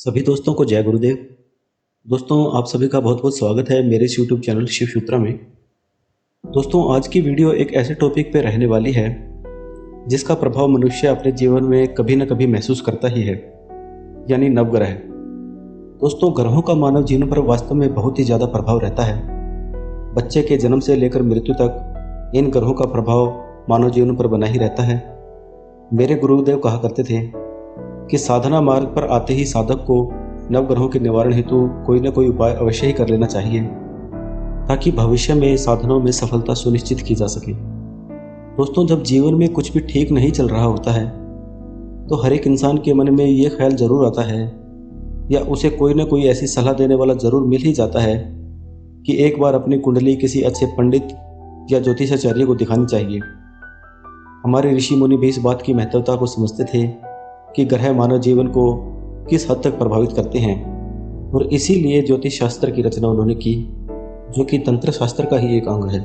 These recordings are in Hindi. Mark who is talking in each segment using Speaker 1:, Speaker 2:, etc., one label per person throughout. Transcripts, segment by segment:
Speaker 1: सभी दोस्तों को जय गुरुदेव। दोस्तों, आप सभी का बहुत बहुत स्वागत है मेरे इस यूट्यूब चैनल शिव सूत्रा में। दोस्तों, आज की वीडियो एक ऐसे टॉपिक पे रहने वाली है जिसका प्रभाव मनुष्य अपने जीवन में कभी न कभी महसूस करता ही है, यानी नवग्रह। दोस्तों, ग्रहों का मानव जीवन पर वास्तव में बहुत ही ज़्यादा प्रभाव रहता है। बच्चे के जन्म से लेकर मृत्यु तक इन ग्रहों का प्रभाव मानव जीवन पर बना ही रहता है। मेरे गुरुदेव कहा करते थे कि साधना मार्ग पर आते ही साधक को नवग्रहों के निवारण हेतु कोई न कोई उपाय अवश्य ही कर लेना चाहिए, ताकि भविष्य में साधनों में सफलता सुनिश्चित की जा सके। दोस्तों, जब जीवन में कुछ भी ठीक नहीं चल रहा होता है तो हर एक इंसान के मन में ये ख्याल जरूर आता है या उसे कोई न कोई ऐसी सलाह देने वाला जरूर मिल ही जाता है कि एक बार अपनी कुंडली किसी अच्छे पंडित या ज्योतिषाचार्य को दिखानी चाहिए। हमारे ऋषि मुनि भी इस बात की महत्वता को समझते थे कि ग्रह मानव जीवन को किस हद तक प्रभावित करते हैं, और इसीलिए ज्योतिष शास्त्र की रचना उन्होंने की, जो कि तंत्र शास्त्र का ही एक अंग है।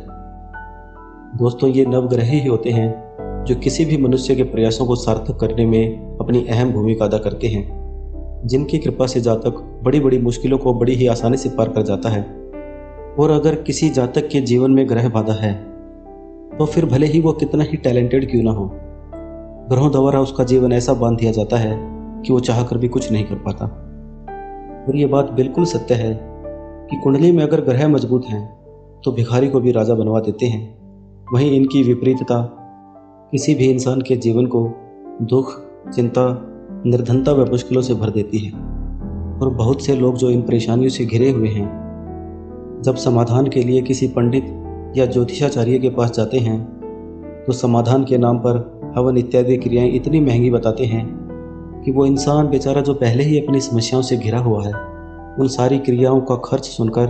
Speaker 1: दोस्तों, ये नवग्रह ही होते हैं जो किसी भी मनुष्य के प्रयासों को सार्थक करने में अपनी अहम भूमिका अदा करते हैं, जिनकी कृपा से जातक बड़ी बड़ी मुश्किलों को बड़ी ही आसानी से पार कर जाता है। और अगर किसी जातक के जीवन में ग्रह बाधा है तो फिर भले ही वो कितना ही टैलेंटेड क्यों ना हो, ग्रहों द्वारा उसका जीवन ऐसा बांध दिया जाता है कि वो चाहकर भी कुछ नहीं कर पाता। और ये बात बिल्कुल सत्य है कि कुंडली में अगर ग्रह मजबूत हैं तो भिखारी को भी राजा बनवा देते हैं। वहीं इनकी विपरीतता किसी भी इंसान के जीवन को दुख, चिंता, निर्धनता व मुश्किलों से भर देती है। और बहुत से लोग जो इन परेशानियों से घिरे हुए हैं, जब समाधान के लिए किसी पंडित या ज्योतिषाचार्य के पास जाते हैं तो समाधान के नाम पर हवन इत्यादि क्रियाएं इतनी महंगी बताते हैं कि वो इंसान बेचारा जो पहले ही अपनी समस्याओं से घिरा हुआ है, उन सारी क्रियाओं का खर्च सुनकर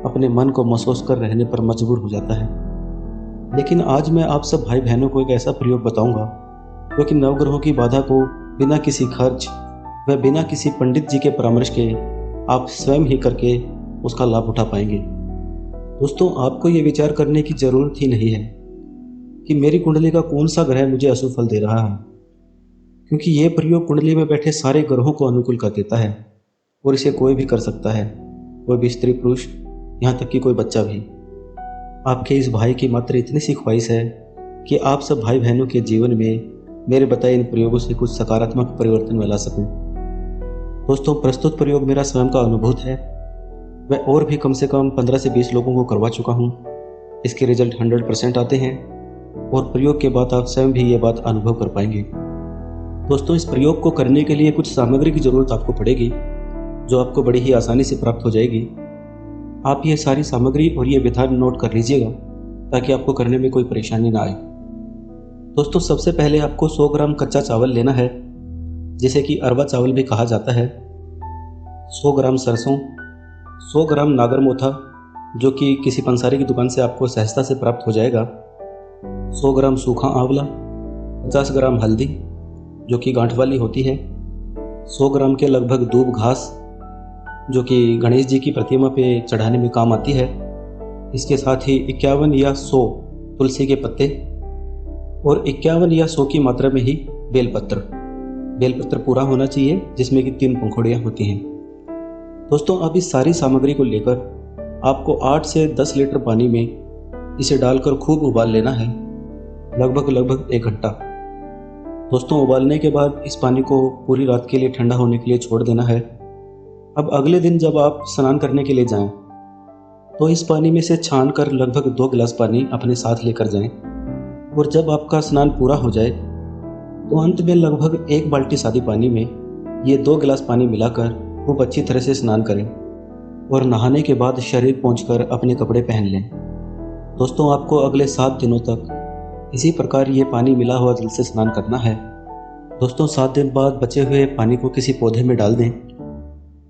Speaker 1: अपने मन को महसूस कर रहने पर मजबूर हो जाता है। लेकिन आज मैं आप सब भाई बहनों को एक ऐसा प्रयोग बताऊंगा जो कि नवग्रहों की बाधा को बिना किसी खर्च व बिना किसी पंडित जी के परामर्श के आप स्वयं ही करके उसका लाभ उठा पाएंगे। दोस्तों, आपको ये विचार करने की जरूरत ही नहीं है कि मेरी कुंडली का कौन सा ग्रह मुझे अशुभ फल दे रहा है, क्योंकि ये प्रयोग कुंडली में बैठे सारे ग्रहों को अनुकूल कर देता है और इसे कोई भी कर सकता है, कोई भी स्त्री पुरुष, यहाँ तक कि कोई बच्चा भी। आपके इस भाई की मात्र इतनी सी ख्वाहिश है कि आप सब भाई बहनों के जीवन में मेरे बताए इन प्रयोगों से कुछ सकारात्मक परिवर्तन में ला सकूं। दोस्तों, प्रस्तुत प्रयोग मेरा स्वयं का अनुभव है। मैं और भी कम से कम 15 से 20 लोगों को करवा चुका हूँ। इसके रिजल्ट 100% आते हैं और प्रयोग के बाद आप स्वयं भी ये बात अनुभव कर पाएंगे। दोस्तों, इस प्रयोग को करने के लिए कुछ सामग्री की ज़रूरत आपको पड़ेगी, जो आपको बड़ी ही आसानी से प्राप्त हो जाएगी। आप ये सारी सामग्री और ये विधान नोट कर लीजिएगा ताकि आपको करने में कोई परेशानी ना आए। दोस्तों, सबसे पहले आपको 100 ग्राम कच्चा चावल लेना है, जिसे कि अरवा चावल भी कहा जाता है। 100 ग्राम सरसों, 100 ग्राम नागरमोथा, जो कि किसी पंसारी की दुकान से आपको सहजता से प्राप्त हो जाएगा। 100 ग्राम सूखा आंवला, 50 ग्राम हल्दी जो कि गांठ वाली होती है, 100 ग्राम के लगभग दूब घास जो कि गणेश जी की प्रतिमा पे चढ़ाने में काम आती है। इसके साथ ही 51 या 100 तुलसी के पत्ते और 51 या 100 की मात्रा में ही बेलपत्र। बेलपत्र पूरा होना चाहिए, जिसमें कि 3 पंखुड़ियाँ होती हैं। दोस्तों, अब इस सारी सामग्री को लेकर आपको 8 से 10 लीटर पानी में इसे डालकर खूब उबाल लेना है, लगभग 1 घंटा। दोस्तों, उबालने के बाद इस पानी को पूरी रात के लिए ठंडा होने के लिए छोड़ देना है। अब अगले दिन जब आप स्नान करने के लिए जाएं, तो इस पानी में से छान कर लगभग 2 गिलास पानी अपने साथ लेकर जाएं। और जब आपका स्नान पूरा हो जाए तो अंत में लगभग 1 बाल्टी सादी पानी में ये 2 गिलास पानी मिलाकर खूब अच्छी तरह से स्नान करें और नहाने के बाद शरीर पोंछकर अपने कपड़े पहन लें। दोस्तों, आपको अगले 7 दिनों तक इसी प्रकार ये पानी मिला हुआ जल से स्नान करना है। दोस्तों, 7 दिन बाद बचे हुए पानी को किसी पौधे में डाल दें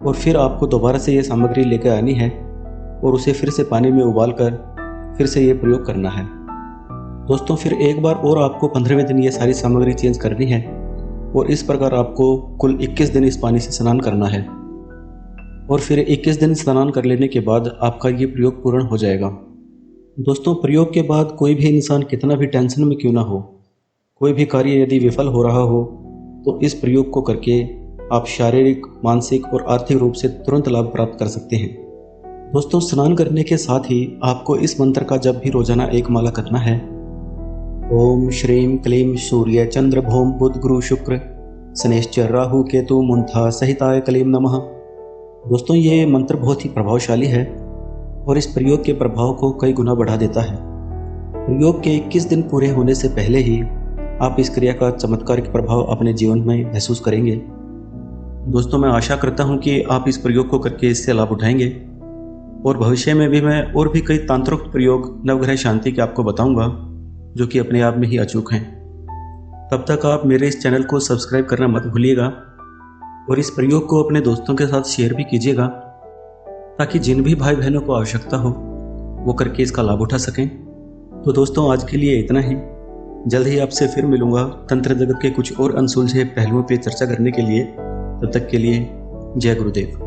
Speaker 1: और फिर आपको दोबारा से ये सामग्री लेकर आनी है और उसे फिर से पानी में उबाल कर फिर से ये प्रयोग करना है। दोस्तों, फिर एक बार और आपको 15वें दिन ये सारी सामग्री चेंज करनी है और इस प्रकार आपको कुल 21 दिन इस पानी से स्नान करना है। और फिर 21 दिन स्नान कर लेने के बाद आपका ये प्रयोग पूर्ण हो जाएगा। दोस्तों, प्रयोग के बाद कोई भी इंसान कितना भी टेंशन में क्यों ना हो, कोई भी कार्य यदि विफल हो रहा हो तो इस प्रयोग को करके आप शारीरिक, मानसिक और आर्थिक रूप से तुरंत लाभ प्राप्त कर सकते हैं। दोस्तों, स्नान करने के साथ ही आपको इस मंत्र का जप भी रोजाना एक माला करना है। ओम श्रीम क्लीम सूर्य चंद्र भौम बुध गुरु शुक्र शनैश्चर राहु केतु मुंथा सहिताय क्लीम नमः। दोस्तों, ये मंत्र बहुत ही प्रभावशाली है और इस प्रयोग के प्रभाव को कई गुना बढ़ा देता है। प्रयोग के 21 दिन पूरे होने से पहले ही आप इस क्रिया का चमत्कारिक प्रभाव अपने जीवन में महसूस करेंगे। दोस्तों, मैं आशा करता हूँ कि आप इस प्रयोग को करके इससे लाभ उठाएंगे और भविष्य में भी मैं और भी कई तांत्रिक प्रयोग नवग्रह शांति के आपको बताऊंगा, जो कि अपने आप में ही अचूक हैं। तब तक आप मेरे इस चैनल को सब्सक्राइब करना मत भूलिएगा और इस प्रयोग को अपने दोस्तों के साथ शेयर भी कीजिएगा, ताकि जिन भी भाई बहनों को आवश्यकता हो वो करके इसका लाभ उठा सकें। तो दोस्तों, आज के लिए इतना ही। जल्द ही आपसे फिर मिलूंगा तंत्र जगत के कुछ और अनसुलझे पहलुओं पर चर्चा करने के लिए। तब तक के लिए जय गुरुदेव।